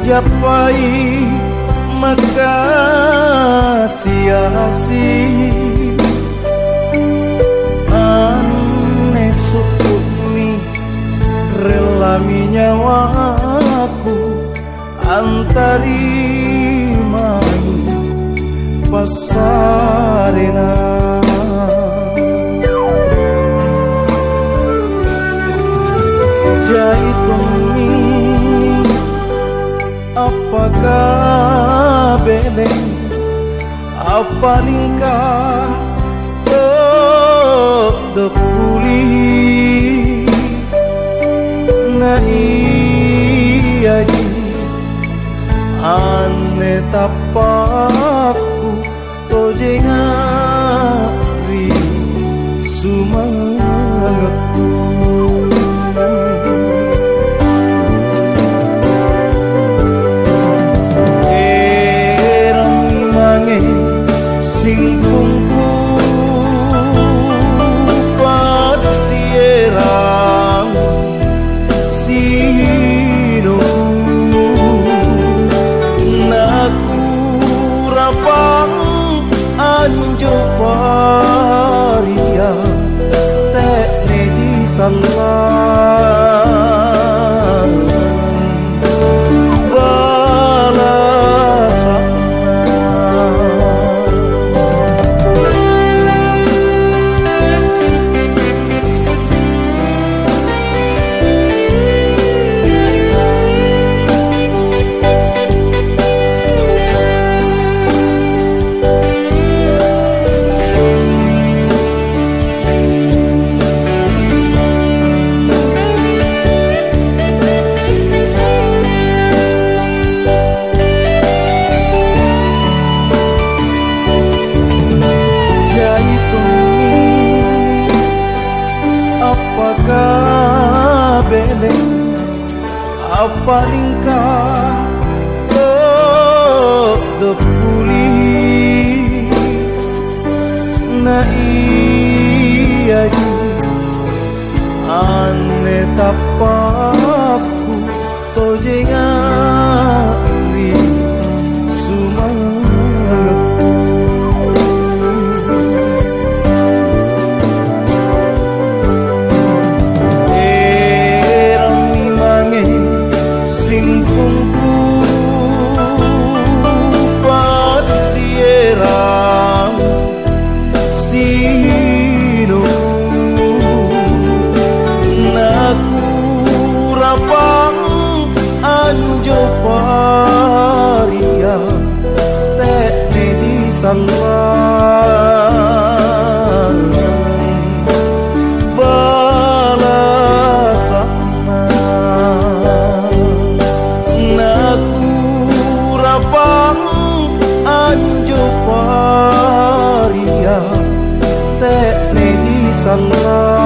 Ujapai makasih asih ane sukuni relami nyawaku antari mai pasarena jaituni apakah beleng apa lingkah dekuli na iya ji ane tapaku tojengari sumangatku singkungku pasierang sino naku rapang anjo paria tek neji salah apakah beleng apa lingkah dekuli na iya ji ane tapaku tojengari sumangatku singkungku pasierang sino naku rapang anjo paria tek neji salah anjo paria tek neji salah